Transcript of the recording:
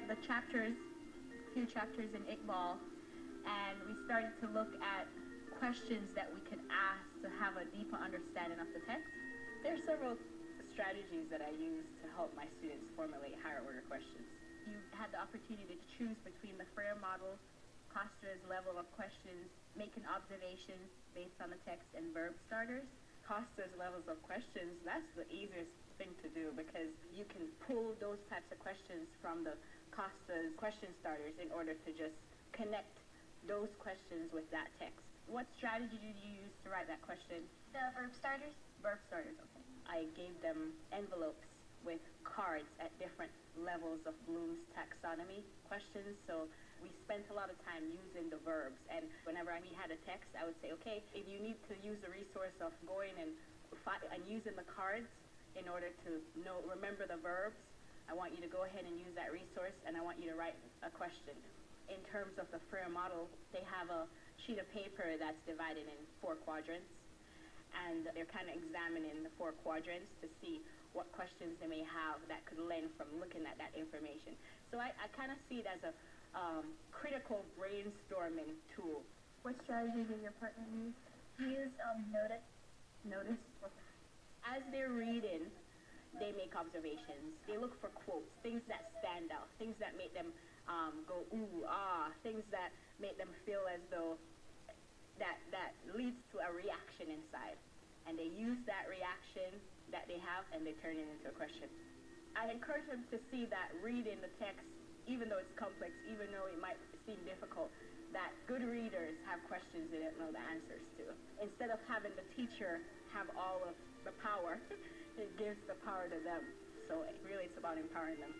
the chapters, few chapters in Iqbal, and we started to look at questions that we could ask to have a deeper understanding of the text. There are several strategies that I use to help my students formulate higher order questions. You had the opportunity to choose between the Freire model, Costa's level of questions, making observations based on the text, and verb starters. Costa's levels of questions, that's the easiest thing to do because you can pull those types of questions from the Costa's question starters in order to just connect those questions with that text. What strategy did you use to write that question? The verb starters? Verb starters, okay. I gave them envelopes with cards at different levels of Bloom's taxonomy questions. So we spent a lot of time using the verbs. And whenever we had a text, I would say, okay, if you need to use the resource of going and using the cards in order to remember the verbs, I want you to go ahead and use that resource, and I want you to write a question. In terms of the Freire model, they have a sheet of paper that's divided in 4 quadrants, and they're kind of examining the 4 quadrants to see what questions they may have that could learn from looking at that information. So I kind of see it as a critical brainstorming tool. What strategy did your partner use? He used notice. Notice? As they're reading, they make observations. They look for quotes, things that stand out, things that make them go ooh, ah, things that make them feel as though that leads to a reaction inside. And they use that reaction that they have and they turn it into a question. I encourage them to see that reading the text, even though it's complex, even though it might seem difficult, that good readers have questions they don't know the answers to. Instead of having the teacher have all of the power, it gives the power to them. So really it's about empowering them.